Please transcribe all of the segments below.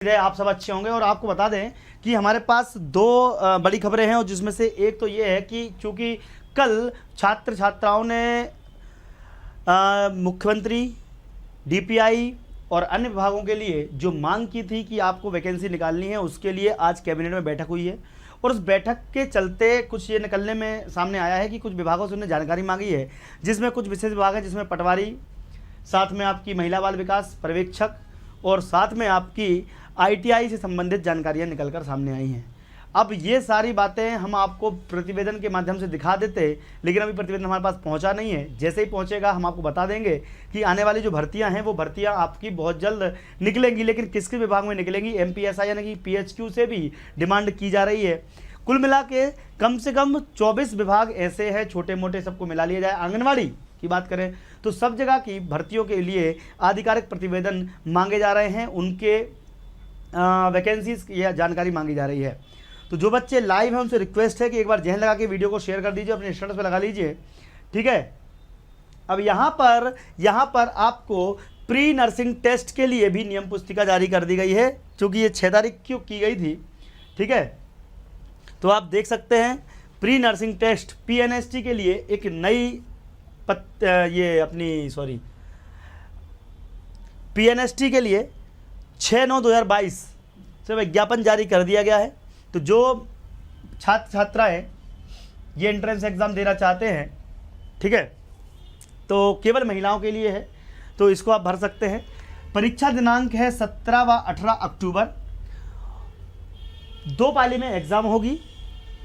है आप सब अच्छे होंगे। और आपको बता दें कि हमारे पास दो बड़ी खबरें हैं, और जिसमें से एक तो ये है कि चूंकि कल छात्र छात्राओं ने मुख्यमंत्री, डीपीआई और अन्य विभागों के लिए जो मांग की थी कि आपको वैकेंसी निकालनी है, उसके लिए आज कैबिनेट में बैठक हुई है। और उस बैठक के चलते कुछ ये निकलने में सामने आया है कि कुछ विभागों से उन्हें जानकारी मांगी है, जिसमें कुछ विशेष विभाग हैं, जिसमें पटवारी, साथ में आपकी महिला बाल विकास पर्यवेक्षक और साथ में आपकी आईटीआई से संबंधित जानकारियां निकलकर सामने आई हैं। अब ये सारी बातें हम आपको प्रतिवेदन के माध्यम से दिखा देते, लेकिन अभी प्रतिवेदन हमारे पास पहुंचा नहीं है। जैसे ही पहुंचेगा हम आपको बता देंगे कि आने वाली जो भर्तियां हैं वो भर्तियां आपकी बहुत जल्द निकलेंगी। लेकिन किसके विभाग में निकलेंगी, एमपीएसआई यानी कि पीएचक्यू से भी डिमांड की जा रही है। कुल मिला के कम से कम 24 विभाग ऐसे हैं, छोटे मोटे सबको मिला लिया जाए, आंगनबाड़ी की बात करें तो सब जगह की भर्तियों के लिए आधिकारिक प्रतिवेदन मांगे जा रहे हैं, उनके वैकेंसीज की जानकारी मांगी जा रही है। तो जो बच्चे लाइव हैं उनसे रिक्वेस्ट है कि एक बार जहन लगा के वीडियो को शेयर कर दीजिए, अपने स्टेटस पे लगा लीजिए, ठीक है। अब यहाँ पर आपको प्री नर्सिंग टेस्ट के लिए भी नियम पुस्तिका जारी कर दी गई है, क्योंकि ये 6 तारीख क्यों की गई थी, ठीक है। तो आप देख सकते हैं प्री नर्सिंग टेस्ट पीएनएसटी के लिए एक नई पीएनएसटी के लिए 6/9/2022 से विज्ञापन जारी कर दिया गया है। तो जो छात्र छात्राएं ये एंट्रेंस एग्ज़ाम देना चाहते हैं, ठीक है, तो केवल महिलाओं के लिए है, तो इसको आप भर सकते हैं। परीक्षा दिनांक है 17 व 18 अक्टूबर। 2 पाली में एग्ज़ाम होगी।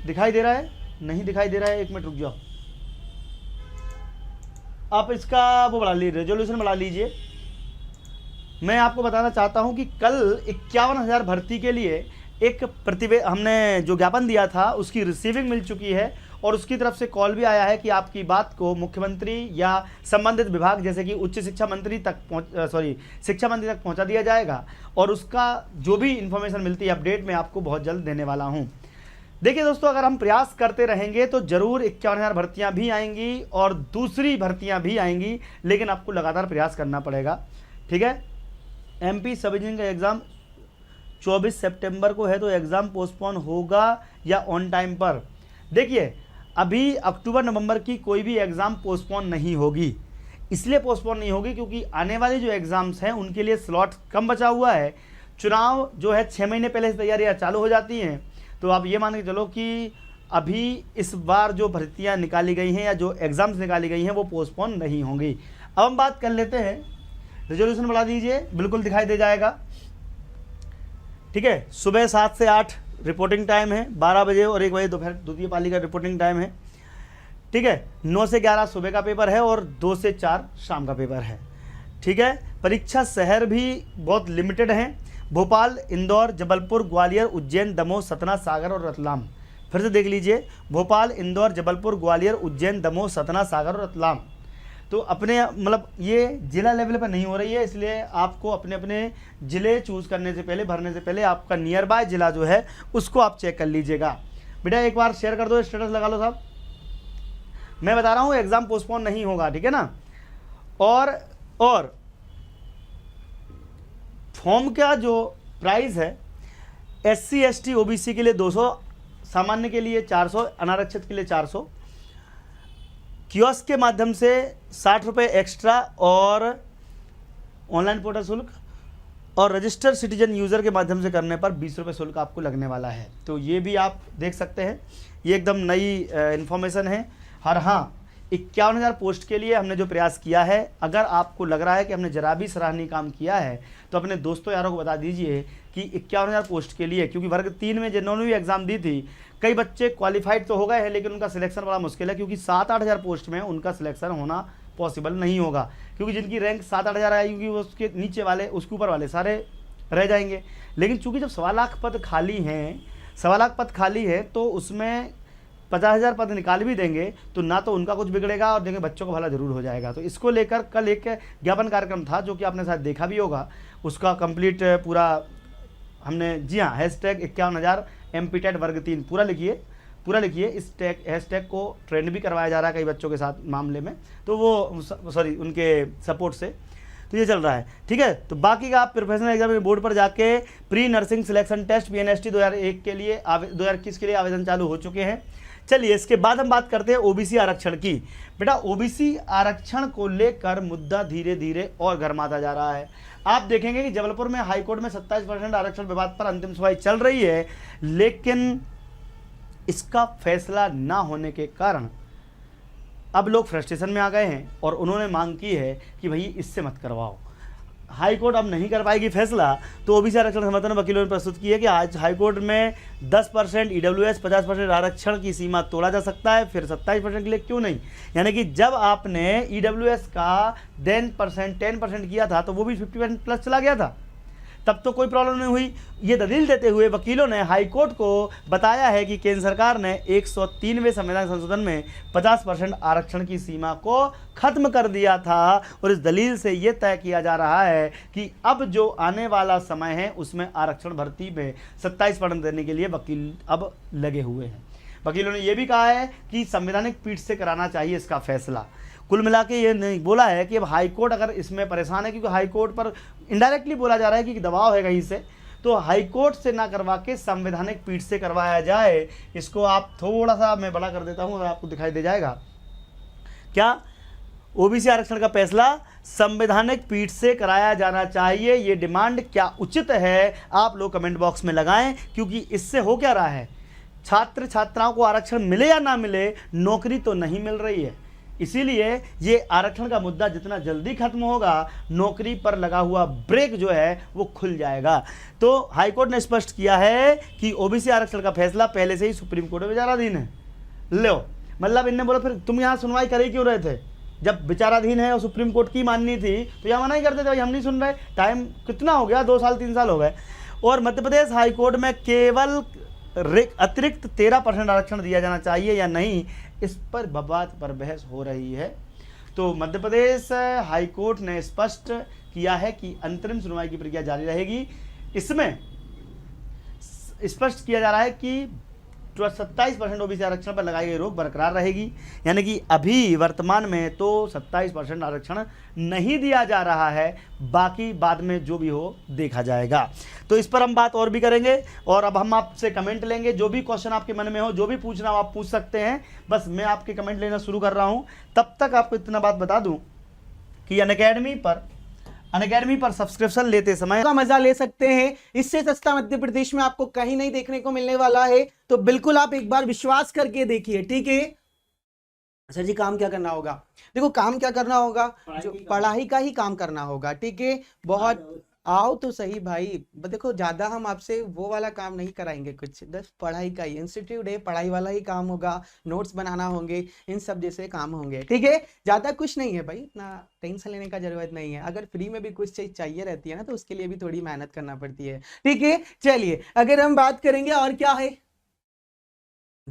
दिखाई दे रहा है? नहीं दिखाई दे रहा है, 1 मिनट रुक जाओ। आप इसका वो बढ़ा लीजिए, रेजोल्यूशन बढ़ा लीजिए। मैं आपको बताना चाहता हूं कि कल 51,000 भर्ती के लिए एक हमने जो ज्ञापन दिया था उसकी रिसीविंग मिल चुकी है, और उसकी तरफ से कॉल भी आया है कि आपकी बात को मुख्यमंत्री या संबंधित विभाग जैसे कि उच्च शिक्षा मंत्री तक शिक्षा मंत्री तक पहुंचा दिया जाएगा, और उसका जो भी इंफॉर्मेशन मिलती है अपडेट मैं आपको बहुत जल्द देने वाला हूं। देखिए दोस्तों, अगर हम प्रयास करते रहेंगे तो जरूर 51,000 भर्तियां भी आएंगी और दूसरी भर्तियां भी आएंगी, लेकिन आपको लगातार प्रयास करना पड़ेगा, ठीक है। एमपी सब डिवीजन का एग्ज़ाम 24 सितंबर को है, तो एग्ज़ाम पोस्टपोन होगा या ऑन टाइम पर? देखिए, अभी अक्टूबर नवंबर की कोई भी एग्ज़ाम पोस्टपोन नहीं होगी। इसलिए पोस्टपोन नहीं होगी क्योंकि आने वाले जो एग्ज़ाम्स हैं उनके लिए स्लॉट कम बचा हुआ है। चुनाव जो है 6 महीने पहले से तैयारियाँ चालू हो जाती हैं। तो आप ये मान के चलो कि अभी इस बार जो भर्तियाँ निकाली गई हैं या जो एग्ज़ाम्स निकाली गई हैं वो पोस्टपोन नहीं होंगी। अब हम बात कर लेते हैं, रेजोल्यूशन बढ़ा दीजिए, बिल्कुल दिखाई दे जाएगा, ठीक है। सुबह 7 से 8 रिपोर्टिंग टाइम है, 12 बजे और 1 बजे दोपहर द्वितीय पाली का रिपोर्टिंग टाइम है, ठीक है। 9 से 11 सुबह का पेपर है और 2 से 4 शाम का पेपर है, ठीक है। परीक्षा शहर भी बहुत लिमिटेड हैं, भोपाल, इंदौर, जबलपुर, ग्वालियर, उज्जैन, दमोह, सतना, सागर और रतलाम। फिर से देख लीजिए, भोपाल, इंदौर, जबलपुर, ग्वालियर, उज्जैन, दमोह, सतना, सागर और रतलाम। तो अपने मतलब ये जिला लेवल पर नहीं हो रही है, इसलिए आपको अपने अपने ज़िले चूज़ करने से पहले, भरने से पहले आपका नियर बाय ज़िला जो है उसको आप चेक कर लीजिएगा। बेटा एक बार शेयर कर दो, स्टेटस लगा लो साहब। मैं बता रहा हूँ एग्ज़ाम पोस्टपोन नहीं होगा, ठीक है ना। और फॉर्म का जो प्राइस है, SC ST OBC के लिए 200, सामान्य के लिए 400, अनारक्षित के लिए 400, कियोस्क के माध्यम से 60 रुपये एक्स्ट्रा, और ऑनलाइन पोर्टल शुल्क और रजिस्टर्ड सिटीजन यूज़र के माध्यम से करने पर 20 रुपये शुल्क आपको लगने वाला है। तो ये भी आप देख सकते हैं, ये एकदम नई इन्फॉर्मेशन है। हाँ, 51,000 पोस्ट के लिए हमने जो प्रयास किया है, अगर आपको लग रहा है कि हमने जरा भी सराहनीय काम किया है तो अपने दोस्तों यारों को बता दीजिए कि 51,000 पोस्ट के लिए, क्योंकि वर्ग 3 में जिन्होंने भी एग्ज़ाम दी थी, कई बच्चे क्वालिफाइड तो हो गए हैं लेकिन उनका सिलेक्शन बड़ा मुश्किल है, क्योंकि 7-8 हज़ार पोस्ट में उनका सिलेक्शन होना पॉसिबल नहीं होगा, क्योंकि जिनकी रैंक 7-8 हज़ार आएगी वो उसके नीचे वाले, उसके ऊपर वाले सारे रह जाएंगे। लेकिन चूँकि जब 1.25 लाख पद खाली हैं, 1.25 लाख पद खाली है, तो उसमें 50,000 पद निकाल भी देंगे तो ना तो उनका कुछ बिगड़ेगा और देंगे बच्चों का भला जरूर हो जाएगा। तो इसको लेकर कल एक ज्ञापन कार्यक्रम था जो कि आपने शायद देखा भी होगा, उसका कंप्लीट पूरा हमने, जी हाँ, #51,000 MPTET वर्ग 3 पूरा लिखिए। इस हैशटैग को ट्रेंड भी करवाया जा रहा है कई बच्चों के साथ मामले में, तो वो उनके सपोर्ट से। तो ये चल रहा है, ठीक है। तो बाकी का आप प्रोफेशनल एग्जाम बोर्ड पर जाके pre nursing selection test PNST 2001 के लिए 2021 के लिए आवेदन चालू हो चुके हैं। चलिए इसके बाद हम बात करते हैं OBC आरक्षण की। बेटा OBC आरक्षण को लेकर मुद्दा धीरे धीरे और गर्माता जा रहा है। आप देखेंगे कि जबलपुर में हाईकोर्ट में 27% आरक्षण विवाद पर अंतिम सुनवाई चल रही है, लेकिन इसका फैसला ना होने के कारण अब लोग फ्रस्ट्रेशन में आ गए हैं और उन्होंने मांग की है कि भाई इससे मत करवाओ। हाई कोर्ट अब नहीं कर पाएगी फैसला, तो OBC आरक्षण समर्थन वकीलों ने प्रस्तुत की है कि आज हाई कोर्ट में 10% EWS 50% आरक्षण की सीमा तोड़ा जा सकता है, फिर 27% के लिए क्यों नहीं। यानी कि जब आपने EWS का 10% किया था तो वो भी 50% प्लस चला गया था, तब तो कोई प्रॉब्लम नहीं हुई। ये दलील देते हुए वकीलों ने हाई कोर्ट को बताया है कि केंद्र सरकार ने 103वें संविधान संशोधन में 50% आरक्षण की सीमा को खत्म कर दिया था, और इस दलील से ये तय किया जा रहा है कि अब जो आने वाला समय है उसमें आरक्षण भर्ती में 27% देने के लिए वकील अब लगे हुए हैं। वकीलों ने यह भी कहा है कि संवैधानिक पीठ से कराना चाहिए इसका फैसला। कुल मिला के ये नहीं बोला है कि अब हाई कोर्ट अगर इसमें परेशान है, क्योंकि हाई कोर्ट पर इनडायरेक्टली बोला जा रहा है कि दबाव है कहीं से, तो हाई कोर्ट से ना करवा के संवैधानिक पीठ से करवाया जाए। इसको आप थोड़ा सा मैं बड़ा कर देता हूँ और आपको दिखाई दे जाएगा क्या। OBC आरक्षण का फैसला संवैधानिक पीठ से कराया जाना चाहिए, ये डिमांड क्या उचित है, आप लोग कमेंट बॉक्स में लगाएं। क्योंकि इससे हो क्या रहा है, छात्र छात्राओं को आरक्षण मिले या ना मिले, नौकरी तो नहीं मिल रही है। इसीलिए ये आरक्षण का मुद्दा जितना जल्दी खत्म होगा, नौकरी पर लगा हुआ ब्रेक जो है वो खुल जाएगा। तो हाईकोर्ट ने स्पष्ट किया है कि OBC आरक्षण का फैसला पहले से ही सुप्रीम कोर्ट में विचाराधीन है। लो मतलब इनने बोला फिर तुम यहाँ सुनवाई कर ही क्यों रहे थे, जब विचाराधीन है और सुप्रीम कोर्ट की माननी थी तो यहाँ मना ही करते थे, भाई हम नहीं सुन रहे। टाइम कितना हो गया, 2 साल 3 साल हो गए। और मध्य प्रदेश हाईकोर्ट में केवल अतिरिक्त 13% आरक्षण दिया जाना चाहिए या नहीं, इस पर बबाद पर बहस हो रही है। तो मध्य प्रदेश हाईकोर्ट ने स्पष्ट किया है कि अंतरिम सुनवाई की प्रक्रिया जारी रहेगी। इसमें स्पष्ट किया जा रहा है कि 27% OBC आरक्षण पर लगाई गई रोक बरकरार रहेगी। यानी कि अभी वर्तमान में तो 27% आरक्षण नहीं दिया जा रहा है, बाकी बाद में जो भी हो देखा जाएगा। तो इस पर हम बात और भी करेंगे, और अब हम आपसे कमेंट लेंगे। जो भी क्वेश्चन आपके मन में हो, जो भी पूछना हो आप पूछ सकते हैं। बस मैं आपके कमेंट लेना शुरू कर रहा हूँ। तब तक आपको इतना बात बता दूँ कि अनअकैडमी पर सब्सक्रिप्शन लेते समय का मजा ले सकते हैं। इससे सस्ता मध्य प्रदेश में आपको कहीं नहीं देखने को मिलने वाला है, तो बिल्कुल आप एक बार विश्वास करके देखिए, ठीक है। सर जी काम क्या करना होगा, देखो काम क्या करना होगा, जो पढ़ाई का ही काम करना होगा, ठीक है। बहुत आओ तो सही भाई, देखो ज्यादा हम आपसे वो वाला काम नहीं कराएंगे, कुछ बस पढ़ाई का ही इंस्टीट्यूट है, पढ़ाई वाला ही काम होगा, नोट्स बनाना होंगे, इन सब जैसे काम होंगे, ठीक है। ज्यादा कुछ नहीं है भाई, इतना टेंशन लेने का जरूरत नहीं है। अगर फ्री में भी कुछ चीज चाहिए रहती है ना, तो उसके लिए भी थोड़ी मेहनत करना पड़ती है, ठीक है। चलिए अगर हम बात करेंगे और क्या है,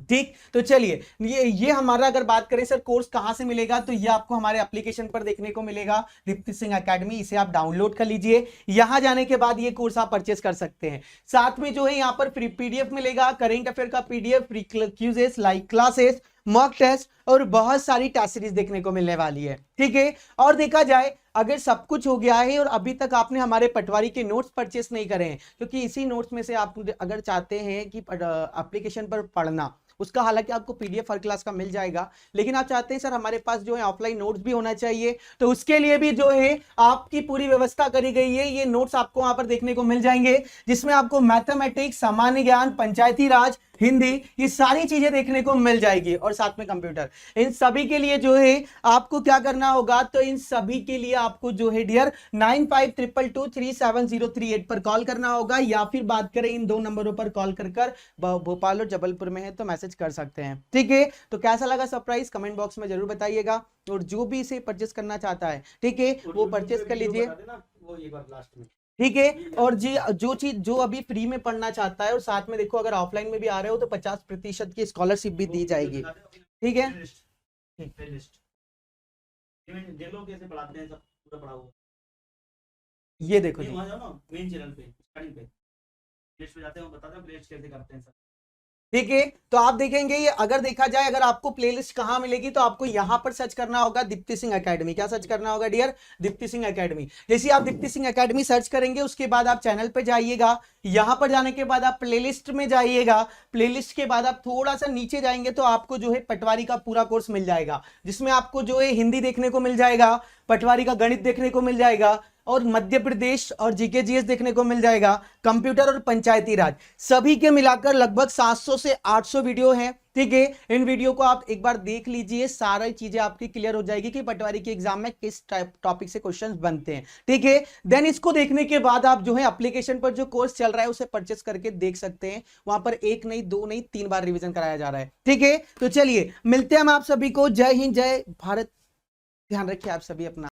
ठीक। तो चलिए ये हमारा अगर बात करें सर कोर्स कहां से मिलेगा, तो ये आपको हमारे एप्लीकेशन पर देखने को मिलेगा, दीप्ति सिंह एकेडमी। इसे आप डाउनलोड कर लीजिए। यहां जाने के बाद ये कोर्स आप परचेस कर सकते हैं। साथ में जो है यहाँ पर फ्री PDF मिलेगा, करेंट अफेयर का PDF, free quizzes, live classes, mock test और बहुत सारी टेस्ट सीरीज देखने को मिलने वाली है, ठीक है। और देखा जाए अगर सब कुछ हो गया है और अभी तक आपने हमारे पटवारी के नोट्स परचेस नहीं करे हैं, क्योंकि इसी नोट्स में से आप अगर चाहते हैं कि एप्लीकेशन पर पढ़ना, उसका हालांकि आपको PDF हर क्लास का मिल जाएगा, लेकिन आप चाहते हैं सर हमारे पास जो है ऑफलाइन नोट्स भी होना चाहिए, तो उसके लिए भी जो है आपकी पूरी व्यवस्था करी गई है। ये नोट्स आपको वहां पर देखने को मिल जाएंगे, जिसमें आपको मैथमेटिक्स, सामान्य ज्ञान, पंचायती राज, हिंदी, ये सारी चीजें देखने को मिल जाएगी, और साथ में कंप्यूटर। इन सभी के लिए जो है आपको क्या करना होगा, तो इन सभी के लिए आपको जो है डियर 9522237038 पर कॉल करना होगा, या फिर बात करें इन 2 नंबरों पर कॉल कर भोपाल और जबलपुर में है तो मैसेज कर सकते हैं, ठीक है। तो कैसा लगा सरप्राइज कमेंट बॉक्स में जरूर बताइएगा, और जो भी इसे परचेस करना चाहता है, ठीक है, वो परचेस कर लीजिए, ठीक है। और जी जो चीज जो अभी फ्री में पढ़ना चाहता है, और साथ में देखो अगर ऑफलाइन में भी आ रहे हो तो 50% की स्कॉलरशिप भी दी जाएगी, ठीक है। ये देखो जी। ठीक है। तो आप देखेंगे ये, अगर देखा जाए, अगर आपको प्लेलिस्ट कहां मिलेगी तो आपको यहां पर सर्च करना होगा दीप्ति सिंह एकेडमी। क्या सर्च करना होगा डियर? दीप्ति सिंह एकेडमी। जैसे आप दीप्ति सिंह एकेडमी सर्च करेंगे उसके बाद आप चैनल पे जाइएगा, यहां पर जाने के बाद आप प्लेलिस्ट में जाइएगा, प्लेलिस्ट के बाद आप थोड़ा सा नीचे जाएंगे तो आपको जो है पटवारी का पूरा कोर्स मिल जाएगा, जिसमें आपको जो है हिंदी देखने को मिल जाएगा, पटवारी का गणित देखने को मिल जाएगा, और मध्य प्रदेश और जीके जीएस देखने को मिल जाएगा, कंप्यूटर और पंचायती राज, सभी के मिलाकर लगभग 700 से 800 वीडियो हैं। ठीक है, इन वीडियो को आप एक बार देख लीजिए, सारी चीजें आपकी क्लियर हो जाएगी कि पटवारी के एग्जाम में किस टॉपिक से क्वेश्चंस बनते हैं। ठीक है, देन इसको देखने के बाद आप जो है एप्लीकेशन पर जो कोर्स चल रहा है उसे परचेस करके देख सकते हैं, वहां पर 1 नहीं 2 नहीं 3 बार रिवीजन कराया जा रहा है। ठीक है, तो चलिए मिलते हैं हम आप सभी को। जय हिंद, जय भारत, ध्यान रखिए आप सभी अपना।